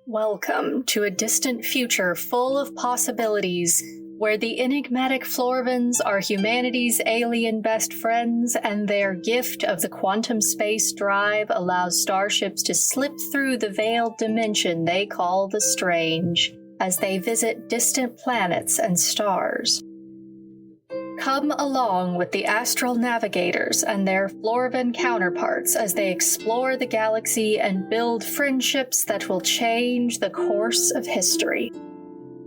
Welcome to a distant future full of possibilities, where the enigmatic Florvins are humanity's alien best friends, and their gift of the quantum space drive allows starships to slip through the veiled dimension they call the strange, as they visit distant planets and stars. Come along with the astral navigators and their Florvin counterparts as they explore the galaxy and build friendships that will change the course of history.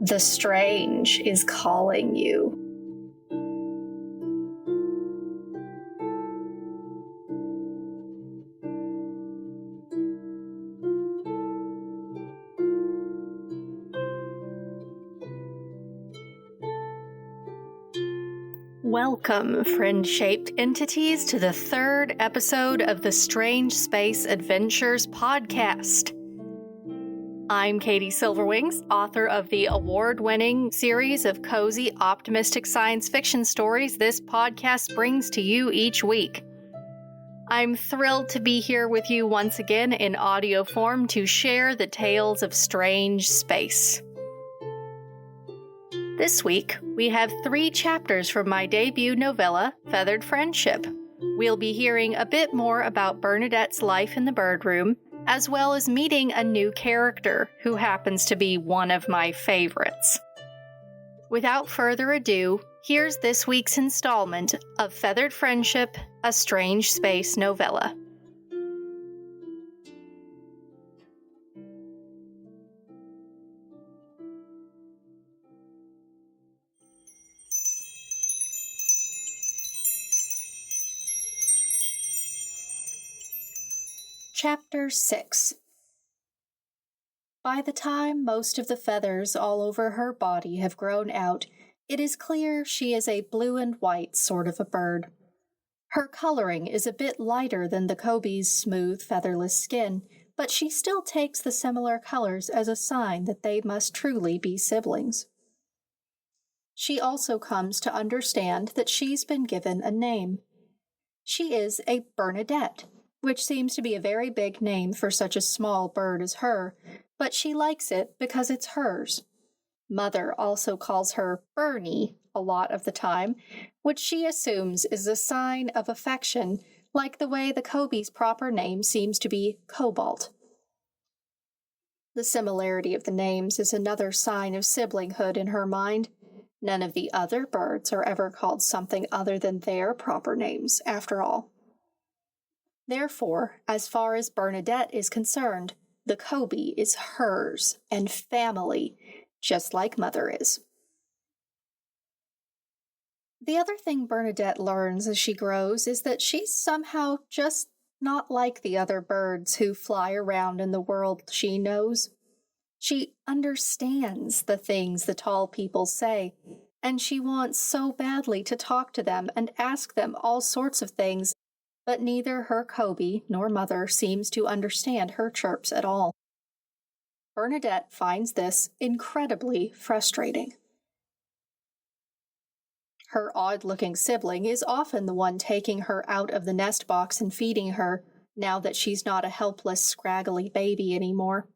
The strange is calling you. Welcome, friend-shaped entities, to the third episode of the Strange Space Adventures podcast. I'm Katie Silverwings, author of the award-winning series of cozy, optimistic science fiction stories this podcast brings to you each week. I'm thrilled to be here with you once again in audio form to share the tales of strange space. This week, we have 3 chapters from my debut novella, Feathered Friendship. We'll be hearing a bit more about Bernadette's life in the bird room, as well as meeting a new character who happens to be one of my favorites. Without further ado, here's this week's installment of Feathered Friendship, a Strange Space novella. Chapter 6. By the time most of the feathers all over her body have grown out, it is clear she is a blue and white sort of a bird. Her coloring is a bit lighter than the Kobe's smooth, featherless skin, but she still takes the similar colors as a sign that they must truly be siblings. She also comes to understand that she's been given a name. She is a Bernadette, which seems to be a very big name for such a small bird as her, but she likes it because it's hers. Mother also calls her Bernie a lot of the time, which she assumes is a sign of affection, like the way the Kobe's proper name seems to be Cobalt. The similarity of the names is another sign of siblinghood in her mind. None of the other birds are ever called something other than their proper names, after all. Therefore, as far as Bernadette is concerned, the Kobe is hers and family, just like Mother is. The other thing Bernadette learns as she grows is that she's somehow just not like the other birds who fly around in the world she knows. She understands the things the tall people say, and she wants so badly to talk to them and ask them all sorts of things, but neither her Kobe nor Mother seems to understand her chirps at all. Bernadette finds this incredibly frustrating. Her odd-looking sibling is often the one taking her out of the nest box and feeding her, now that she's not a helpless, scraggly baby anymore.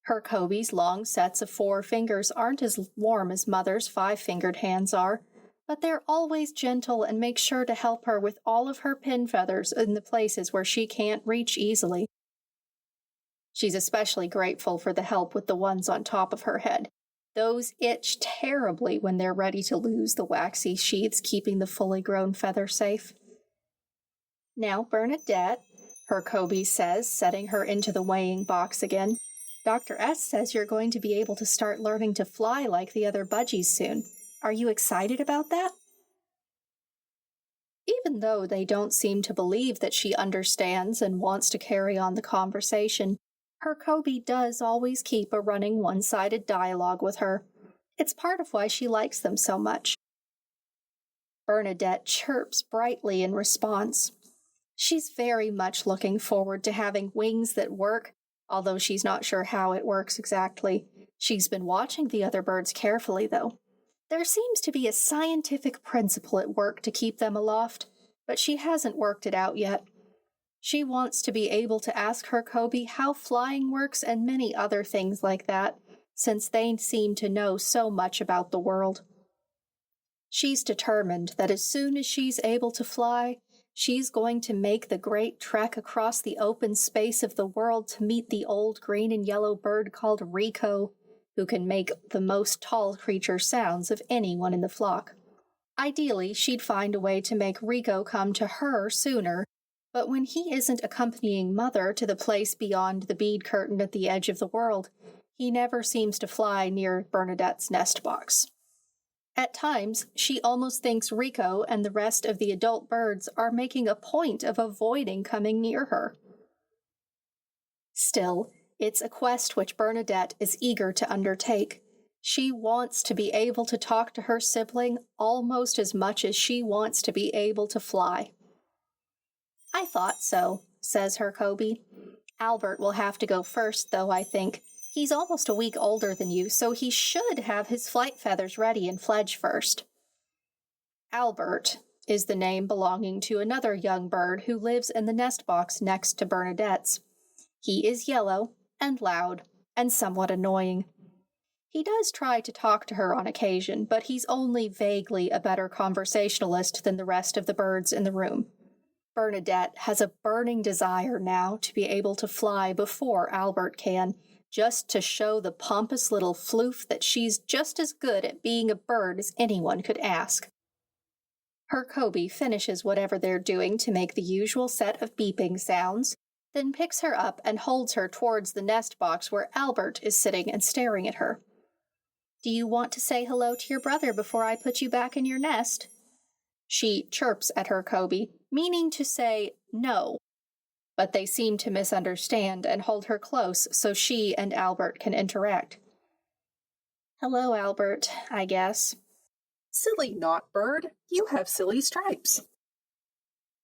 Her Kobe's long sets of 4 fingers aren't as warm as Mother's 5-fingered hands are, but they're always gentle and make sure to help her with all of her pin feathers in the places where she can't reach easily. She's especially grateful for the help with the ones on top of her head. Those itch terribly when they're ready to lose the waxy sheaths keeping the fully grown feather safe. Now, Bernadette, her Kobe says, setting her into the weighing box again, Dr. S says you're going to be able to start learning to fly like the other budgies soon. Are you excited about that? Even though they don't seem to believe that she understands and wants to carry on the conversation, her Kobe does always keep a running one-sided dialogue with her. It's part of why she likes them so much. Bernadette chirps brightly in response. She's very much looking forward to having wings that work, although she's not sure how it works exactly. She's been watching the other birds carefully, though. There seems to be a scientific principle at work to keep them aloft, but she hasn't worked it out yet. She wants to be able to ask her Kobe how flying works and many other things like that, since they seem to know so much about the world. She's determined that as soon as she's able to fly, she's going to make the great trek across the open space of the world to meet the old green and yellow bird called Rico, who can make the most tall creature sounds of anyone in the flock. Ideally, she'd find a way to make Rico come to her sooner, but when he isn't accompanying Mother to the place beyond the bead curtain at the edge of the world, he never seems to fly near Bernadette's nest box. At times, she almost thinks Rico and the rest of the adult birds are making a point of avoiding coming near her. Still, it's a quest which Bernadette is eager to undertake. She wants to be able to talk to her sibling almost as much as she wants to be able to fly. "I thought so," says her Kobe. "Albert will have to go first, though, I think. He's almost a week older than you, so he should have his flight feathers ready and fledge first." Albert is the name belonging to another young bird who lives in the nest box next to Bernadette's. He is yellow and loud and somewhat annoying. He does try to talk to her on occasion, but he's only vaguely a better conversationalist than the rest of the birds in the room. Bernadette has a burning desire now to be able to fly before Albert can, just to show the pompous little floof that she's just as good at being a bird as anyone could ask. Her Kobe finishes whatever they're doing to make the usual set of beeping sounds, then picks her up and holds her towards the nest box where Albert is sitting and staring at her. "Do you want to say hello to your brother before I put you back in your nest?" She chirps at her Kobe, meaning to say no, but they seem to misunderstand and hold her close so she and Albert can interact. "Hello, Albert, I guess." "Silly not bird, you have silly stripes."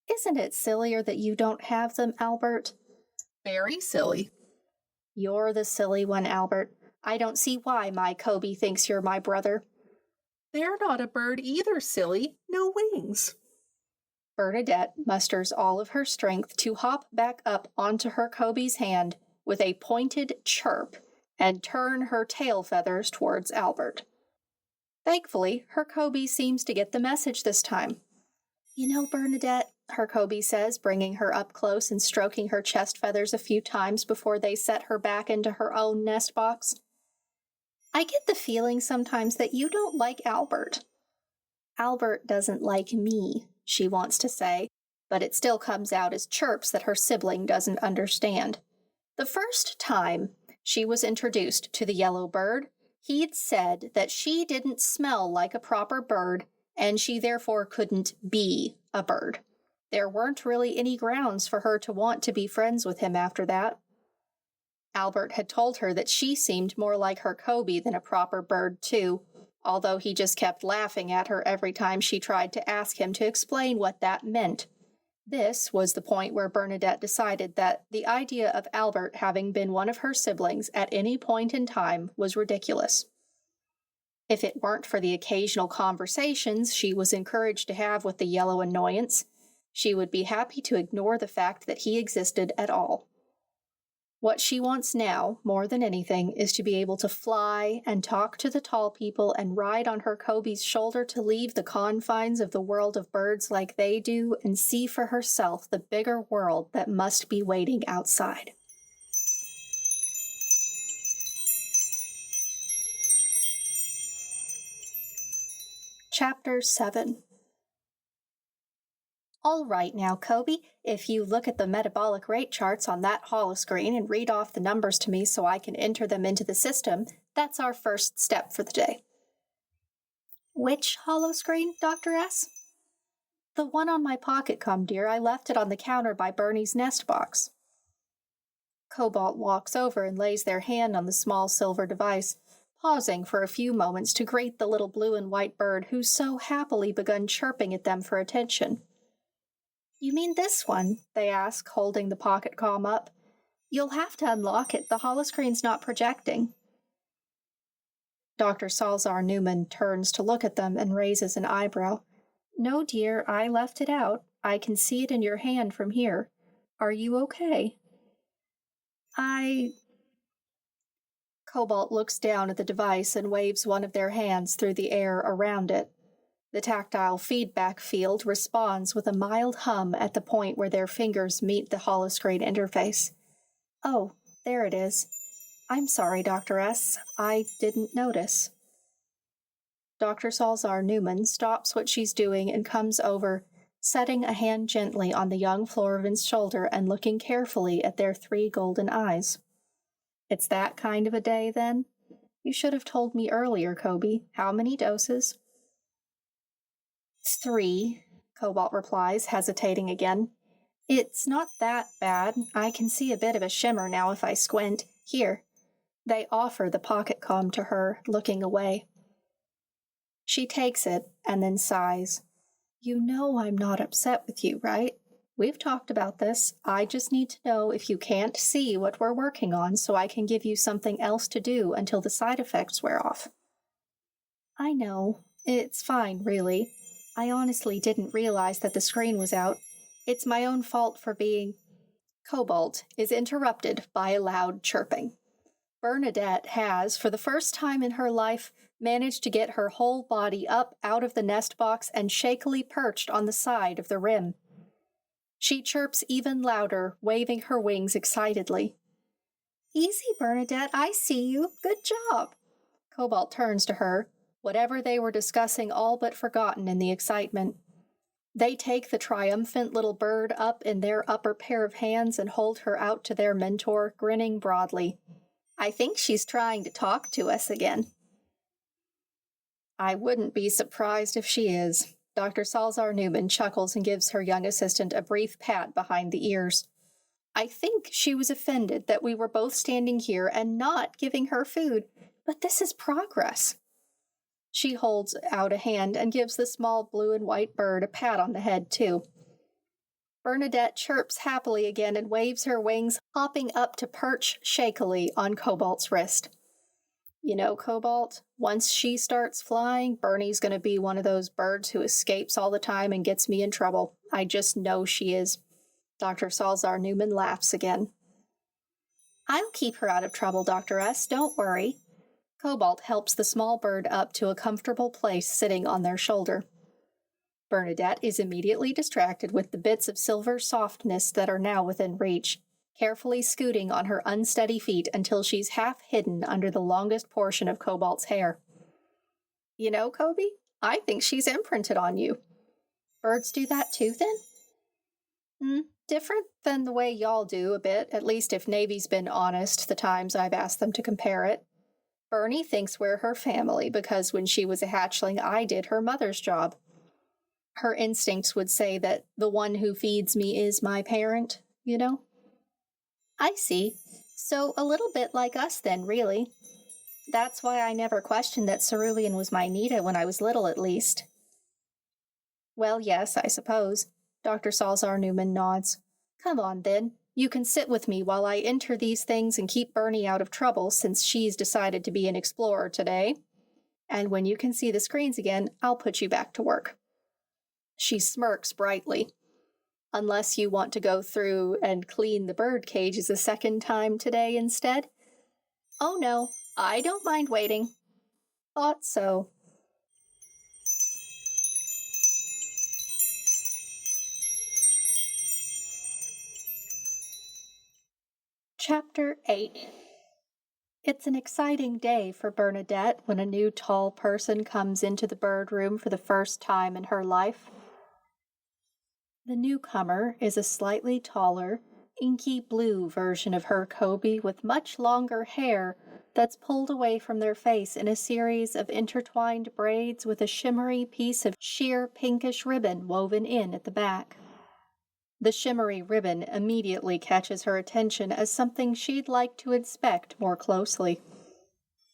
"Isn't it sillier that you don't have them, Albert?" "Very silly." "You're the silly one, Albert. I don't see why my Kobe thinks you're my brother." "They're not a bird either, silly. No wings." Bernadette musters all of her strength to hop back up onto her Kobe's hand with a pointed chirp and turn her tail feathers towards Albert. Thankfully, her Kobe seems to get the message this time. "You know, Bernadette," her Kobe says, bringing her up close and stroking her chest feathers a few times before they set her back into her own nest box, "I get the feeling sometimes that you don't like Albert." "Albert doesn't like me," she wants to say, but it still comes out as chirps that her sibling doesn't understand. The first time she was introduced to the yellow bird, he'd said that she didn't smell like a proper bird, and she therefore couldn't be a bird. There weren't really any grounds for her to want to be friends with him after that. Albert had told her that she seemed more like her Kobe than a proper bird, too, although he just kept laughing at her every time she tried to ask him to explain what that meant. This was the point where Bernadette decided that the idea of Albert having been one of her siblings at any point in time was ridiculous. If it weren't for the occasional conversations she was encouraged to have with the yellow annoyance, she would be happy to ignore the fact that he existed at all. What she wants now, more than anything, is to be able to fly and talk to the tall people and ride on her Kobe's shoulder to leave the confines of the world of birds like they do and see for herself the bigger world that must be waiting outside. Chapter 7. All right now, Kobe, if you look at the metabolic rate charts on that holoscreen and read off the numbers to me so I can enter them into the system, that's our first step for the day. Which holoscreen, Dr. S? The one on my pocket comm, dear. I left it on the counter by Bernie's nest box. Cobalt walks over and lays their hand on the small silver device, pausing for a few moments to greet the little blue and white bird who's so happily begun chirping at them for attention. "You mean this one?" they ask, holding the pocket comm up. "You'll have to unlock it. The holoscreen's not projecting." Dr. Salzar Newman turns to look at them and raises an eyebrow. "No, dear, I left it out. I can see it in your hand from here. Are you okay? I... Cobalt looks down at the device and waves one of their hands through the air around it. The tactile feedback field responds with a mild hum at the point where their fingers meet the holoscreen interface. Oh, there it is. I'm sorry, Dr. S. I didn't notice. Dr. Salzar Newman stops what she's doing and comes over, setting a hand gently on the young Florivan's shoulder and looking carefully at their 3 golden eyes. It's that kind of a day, then? You should have told me earlier, Kobe. How many doses? 3, Cobalt replies, hesitating again. It's not that bad. I can see a bit of a shimmer now if I squint. Here. They offer the pocket comb to her, looking away. She takes it and then sighs. You know I'm not upset with you, right? We've talked about this. I just need to know if you can't see what we're working on so I can give you something else to do until the side effects wear off. I know. It's fine, really. I honestly didn't realize that the screen was out. It's my own fault for being... Cobalt is interrupted by a loud chirping. Bernadette has, for the first time in her life, managed to get her whole body up out of the nest box and shakily perched on the side of the rim. She chirps even louder, waving her wings excitedly. Easy, Bernadette, I see you. Good job. Cobalt turns to her, whatever they were discussing all but forgotten in the excitement. They take the triumphant little bird up in their upper pair of hands and hold her out to their mentor, grinning broadly. I think she's trying to talk to us again. I wouldn't be surprised if she is. Dr. Salzar Newman chuckles and gives her young assistant a brief pat behind the ears. I think she was offended that we were both standing here and not giving her food, but this is progress. She holds out a hand and gives the small blue and white bird a pat on the head, too. Bernadette chirps happily again and waves her wings, hopping up to perch shakily on Cobalt's wrist. You know, Cobalt, once she starts flying, Bernie's going to be one of those birds who escapes all the time and gets me in trouble. I just know she is. Dr. Salzar Newman laughs again. I'll keep her out of trouble, Dr. S. Don't worry. Cobalt helps the small bird up to a comfortable place sitting on their shoulder. Bernadette is immediately distracted with the bits of silver softness that are now within reach, carefully scooting on her unsteady feet until she's half hidden under the longest portion of Cobalt's hair. You know, Kobe, I think she's imprinted on you. Birds do that too, then? Different than the way y'all do a bit, at least if Navy's been honest the times I've asked them to compare it. Bernie thinks we're her family because when she was a hatchling, I did her mother's job. Her instincts would say that the one who feeds me is my parent, you know? I see. So a little bit like us then, really. That's why I never questioned that Cerulean was my Nita when I was little, at least. Well, yes, I suppose. Dr. Salzar Newman nods. Come on, then. You can sit with me while I enter these things and keep Bernie out of trouble since she's decided to be an explorer today. And when you can see the screens again, I'll put you back to work. She smirks brightly. Unless you want to go through and clean the bird cages a second time today instead? Oh no, I don't mind waiting. Thought so. Chapter 8. It's an exciting day for Bernadette when a new tall person comes into the bird room for the first time in her life. The newcomer is a slightly taller, inky blue version of her Kobe with much longer hair that's pulled away from their face in a series of intertwined braids with a shimmery piece of sheer pinkish ribbon woven in at the back. The shimmery ribbon immediately catches her attention as something she'd like to inspect more closely.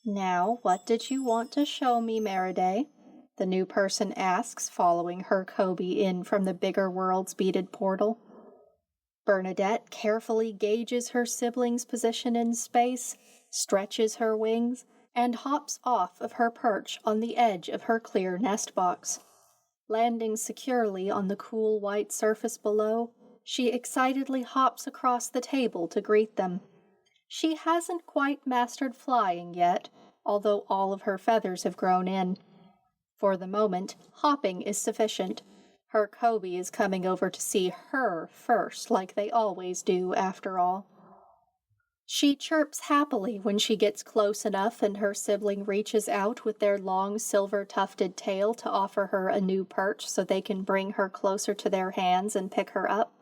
Now, what did you want to show me, Meriday? The new person asks, following her Kobe in from the bigger world's beaded portal. Bernadette carefully gauges her sibling's position in space, stretches her wings, and hops off of her perch on the edge of her clear nest box. Landing securely on the cool white surface below, she excitedly hops across the table to greet them. She hasn't quite mastered flying yet, although all of her feathers have grown in. For the moment, hopping is sufficient. Her Kobe is coming over to see her first, like they always do, after all. She chirps happily when she gets close enough and her sibling reaches out with their long silver-tufted tail to offer her a new perch so they can bring her closer to their hands and pick her up.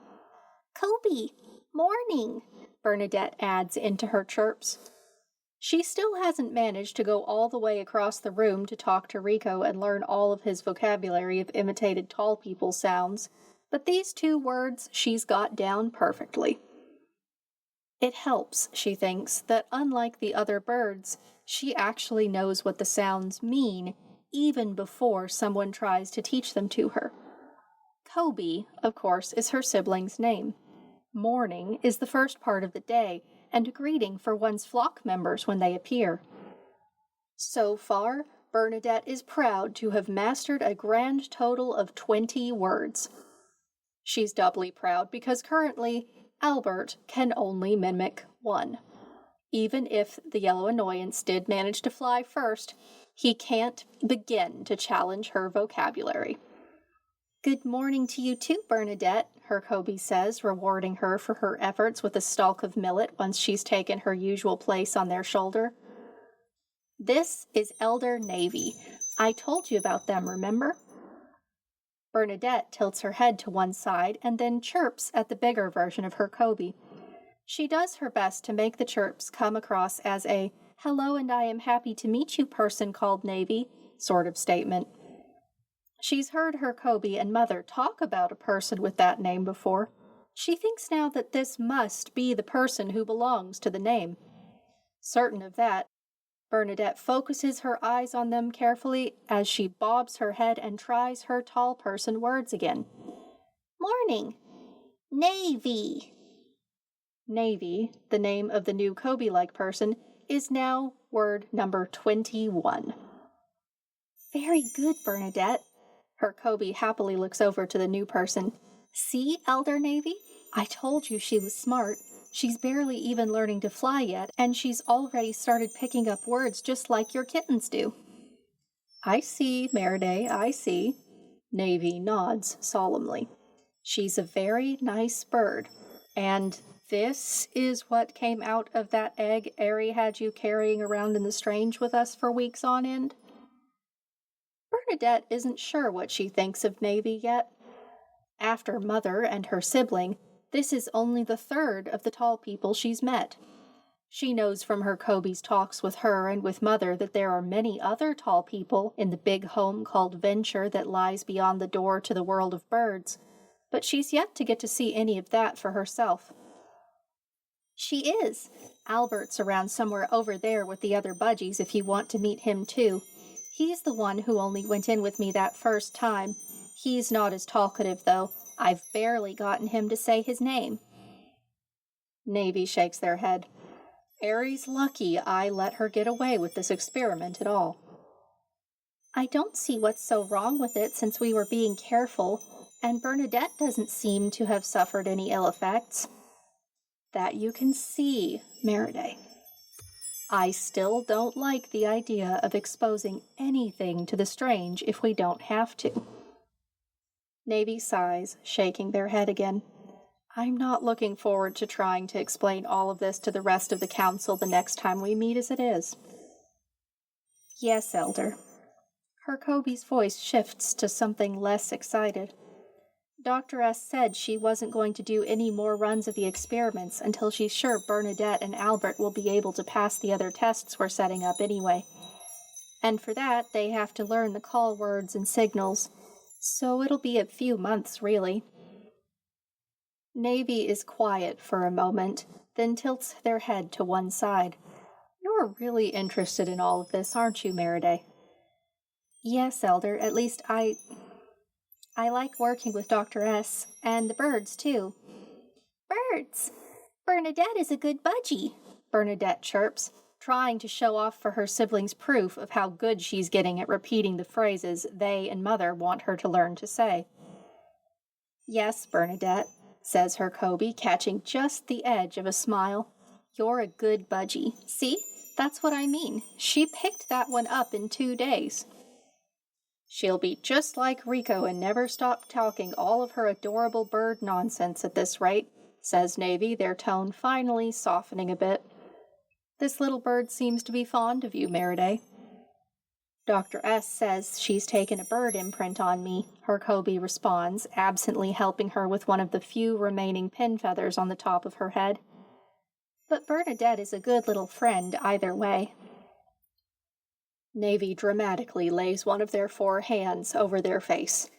"Kobe, morning," Bernadette adds into her chirps. She still hasn't managed to go all the way across the room to talk to Rico and learn all of his vocabulary of imitated tall people sounds, but these 2 words she's got down perfectly. It helps, she thinks, that unlike the other birds, she actually knows what the sounds mean even before someone tries to teach them to her. Kobe, of course, is her sibling's name. Morning is the first part of the day and a greeting for one's flock members when they appear. So far, Bernadette is proud to have mastered a grand total of 20 words. She's doubly proud because currently, Albert can only mimic 1. Even if the yellow annoyance did manage to fly first, he can't begin to challenge her vocabulary. "Good morning to you too, Bernadette," her Kobe says, rewarding her for her efforts with a stalk of millet once she's taken her usual place on their shoulder. "This is Elder Navy. I told you about them, remember?" Bernadette tilts her head to one side and then chirps at the bigger version of her Kobe. She does her best to make the chirps come across as a "hello and I am happy to meet you person called Navy" sort of statement. She's heard her Kobe and mother talk about a person with that name before. She thinks now that this must be the person who belongs to the name. Certain of that, Bernadette focuses her eyes on them carefully as she bobs her head and tries her tall person words again. "Morning. Navy." Navy, the name of the new Kobe-like person, is now word number 21. "Very good, Bernadette." Her Kobe happily looks over to the new person. "See, Elder Navy? I told you she was smart. She's barely even learning to fly yet, and she's already started picking up words just like your kittens do." "I see, Meriday, I see." Navy nods solemnly. "She's a very nice bird. And this is what came out of that egg Airy had you carrying around in the Strange with us for weeks on end?" Bernadette isn't sure what she thinks of Navy yet. After Mother and her sibling, this is only the 3rd of the tall people she's met. She knows from her Kobe's talks with her and with Mother that there are many other tall people in the big home called Venture that lies beyond the door to the world of birds, but she's yet to get to see any of that for herself. "She is. Albert's around somewhere over there with the other budgies if you want to meet him too. He's the one who only went in with me that first time. He's not as talkative, though. I've barely gotten him to say his name." Navy shakes their head. "Aries lucky I let her get away with this experiment at all." "I don't see what's so wrong with it since we were being careful, and Bernadette doesn't seem to have suffered any ill effects." "That you can see, Meriday. I still don't like the idea of exposing anything to the strange if we don't have to." Navy sighs, shaking their head again. "I'm not looking forward to trying to explain all of this to the rest of the council the next time we meet as it is." "Yes, Elder." Her Kobe's voice shifts to something less excited. "Dr. S. said she wasn't going to do any more runs of the experiments until she's sure Bernadette and Albert will be able to pass the other tests we're setting up anyway. And for that, they have to learn the call words and signals, so it'll be a few months, really." Navy is quiet for a moment, then tilts their head to one side. "You're really interested in all of this, aren't you, Meriday?" "Yes, Elder, at least I like working with Dr. S. and the birds, too." "Birds! Bernadette is a good budgie," Bernadette chirps, trying to show off for her siblings proof of how good she's getting at repeating the phrases they and Mother want her to learn to say. "Yes, Bernadette. says her Kobe, catching just the edge of a smile. You're a good budgie. See? That's what I mean. She picked that one up in 2 days. She'll be just like Rico and never stop talking all of her adorable bird nonsense at this rate, says Navy, their tone finally softening a bit. This little bird seems to be fond of you, Meriday. Dr. S says she's taken a bird imprint on me, her Kobe responds, absently helping her with one of the few remaining pin feathers on the top of her head. But Bernadette is a good little friend either way. Navy dramatically lays one of their 4 hands over their face.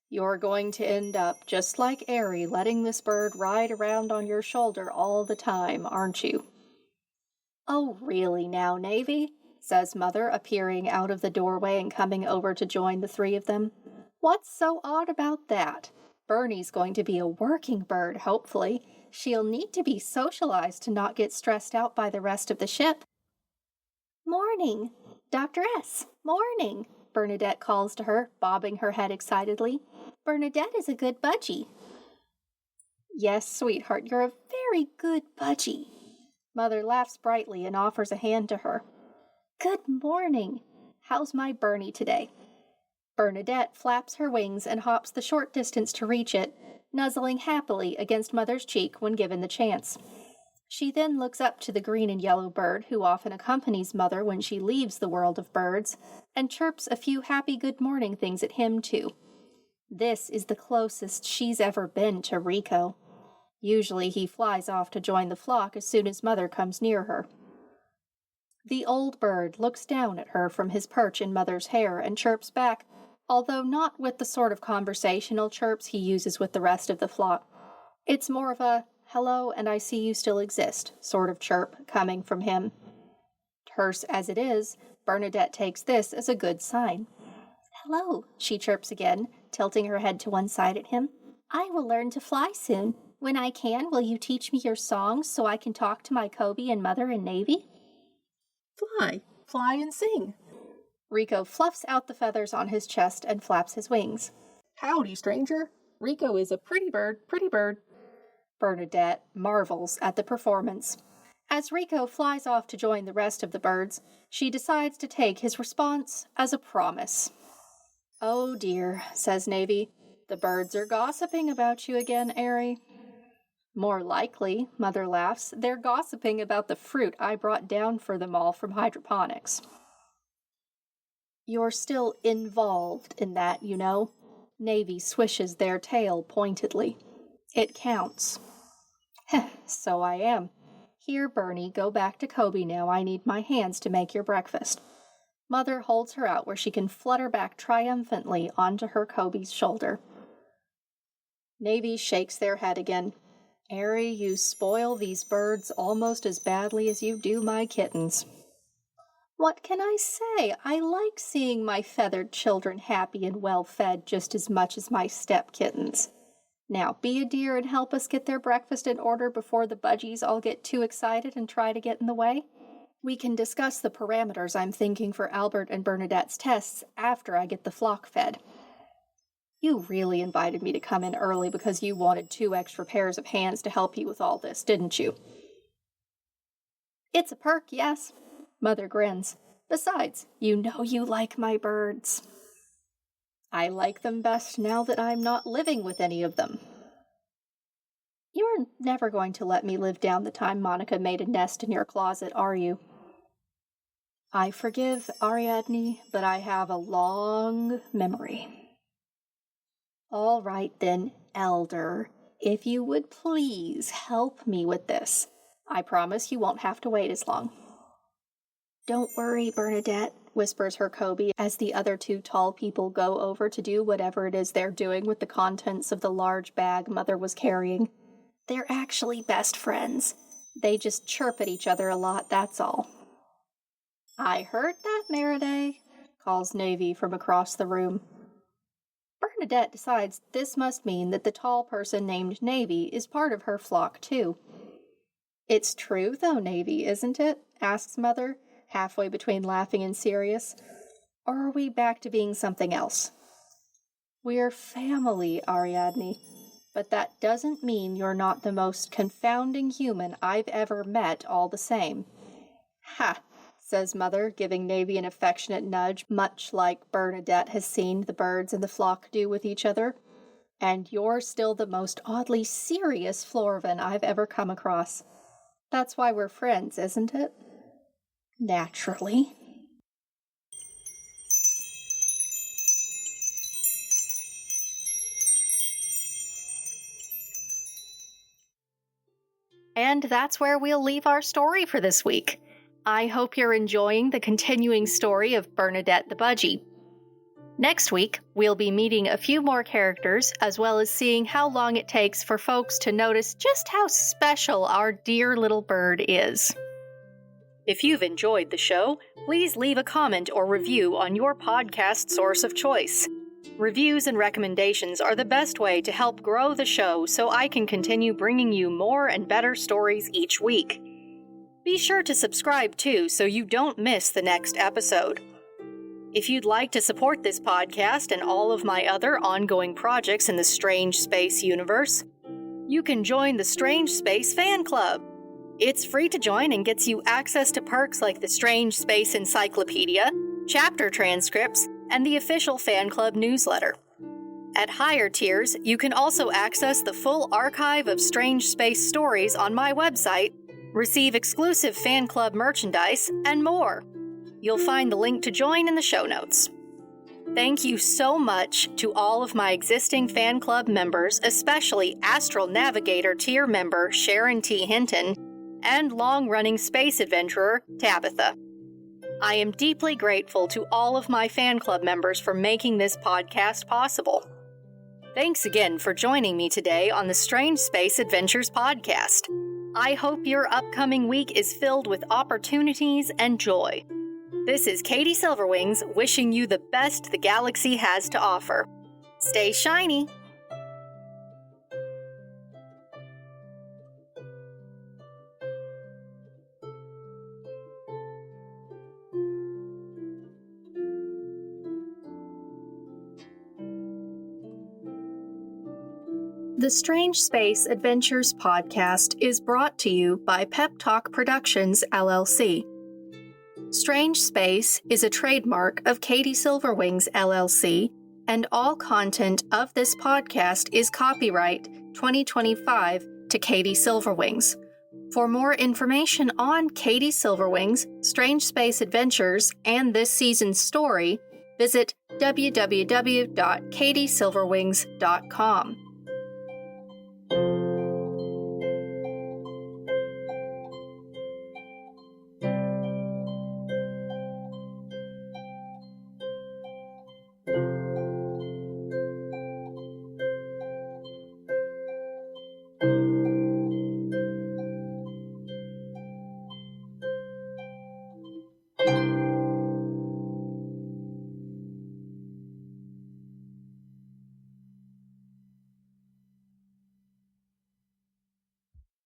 You're going to end up just like Airy, letting this bird ride around on your shoulder all the time, aren't you? Oh, really now, Navy? Says Mother, appearing out of the doorway and coming over to join the 3 of them. What's so odd about that? Bernie's going to be a working bird, hopefully. She'll need to be socialized to not get stressed out by the rest of the ship. Morning, Dr. S. Morning, Bernadette calls to her, bobbing her head excitedly. Bernadette is a good budgie. Yes, sweetheart, you're a very good budgie. Mother laughs brightly and offers a hand to her. Good morning. How's my Bernie today? Bernadette flaps her wings and hops the short distance to reach it, nuzzling happily against Mother's cheek when given the chance. She then looks up to the green and yellow bird, who often accompanies Mother when she leaves the world of birds, and chirps a few happy good morning things at him, too. This is the closest she's ever been to Rico. Usually he flies off to join the flock as soon as Mother comes near her. The old bird looks down at her from his perch in Mother's hair and chirps back, although not with the sort of conversational chirps he uses with the rest of the flock. It's more of a, hello and I see you still exist, sort of chirp coming from him. Terse as it is, Bernadette takes this as a good sign. Hello, she chirps again, tilting her head to one side at him. I will learn to fly soon. When I can, will you teach me your songs so I can talk to my Kobe and Mother and Navy? Fly and sing. Rico fluffs out the feathers on his chest and flaps his wings. Howdy, stranger. Rico is a pretty bird, pretty bird. Bernadette marvels at the performance. As Rico flies off to join the rest of the birds, she decides to take his response as a promise. Oh dear, says Navy. The birds are gossiping about you again, Airy. More likely, Mother laughs, they're gossiping about the fruit I brought down for them all from hydroponics. You're still involved in that, you know. Navy swishes their tail pointedly. It counts. So I am. Here, Bernie, go back to Kobe now. I need my hands to make your breakfast. Mother holds her out where she can flutter back triumphantly onto her Kobe's shoulder. Navy shakes their head again. Airy, you spoil these birds almost as badly as you do my kittens. What can I say? I like seeing my feathered children happy and well-fed just as much as my step kittens. Now, be a dear and help us get their breakfast in order before the budgies all get too excited and try to get in the way. We can discuss the parameters I'm thinking for Albert and Bernadette's tests after I get the flock fed. You really invited me to come in early because you wanted 2 extra pairs of hands to help you with all this, didn't you? It's a perk, yes. Mother grins. Besides, you know you like my birds. I like them best now that I'm not living with any of them. You're never going to let me live down the time Monica made a nest in your closet, are you? I forgive Ariadne, but I have a long memory. All right then, Elder, if you would please help me with this. I promise you won't have to wait as long. Don't worry, Bernadette, whispers her Kobe as the other 2 tall people go over to do whatever it is they're doing with the contents of the large bag Mother was carrying. They're actually best friends. They just chirp at each other a lot, that's all. I heard that, Meriday, calls Navy from across the room. Bernadette decides this must mean that the tall person named Navy is part of her flock, too. It's true, though, Navy, isn't it? Asks Mother, halfway between laughing and serious. Or are we back to being something else? We're family, Ariadne. but that doesn't mean you're not the most confounding human I've ever met all the same. Ha, says Mother, giving Navy an affectionate nudge, much like Bernadette has seen the birds in the flock do with each other. And you're still the most oddly serious Florvin I've ever come across. That's why we're friends, isn't it? Naturally. And that's where we'll leave our story for this week. I hope you're enjoying the continuing story of Bernadette the Budgie. Next week, we'll be meeting a few more characters, as well as seeing how long it takes for folks to notice just how special our dear little bird is. If you've enjoyed the show, please leave a comment or review on your podcast source of choice. Reviews and recommendations are the best way to help grow the show so I can continue bringing you more and better stories each week. Be sure to subscribe too so you don't miss the next episode. If you'd like to support this podcast and all of my other ongoing projects in the Strange Space universe, you can join the Strange Space Fan Club. It's free to join and gets you access to perks like the Strange Space Encyclopedia, chapter transcripts, and the official fan club newsletter. At higher tiers, you can also access the full archive of Strange Space stories on my website, receive exclusive fan club merchandise, and more. You'll find the link to join in the show notes. Thank you so much to all of my existing fan club members, especially Astral Navigator tier member Sharon T. Hinton and long-running space adventurer Tabitha. I am deeply grateful to all of my fan club members for making this podcast possible. Thanks again for joining me today on the Strange Space Adventures podcast. I hope your upcoming week is filled with opportunities and joy. This is Katie Silverwings wishing you the best the galaxy has to offer. Stay shiny! The Strange Space Adventures podcast is brought to you by Pep Talk Productions, LLC. Strange Space is a trademark of Katie Silverwings, LLC, and all content of this podcast is copyright 2025 to Katie Silverwings. For more information on Katie Silverwings, Strange Space Adventures, and this season's story, visit www.katiesilverwings.com.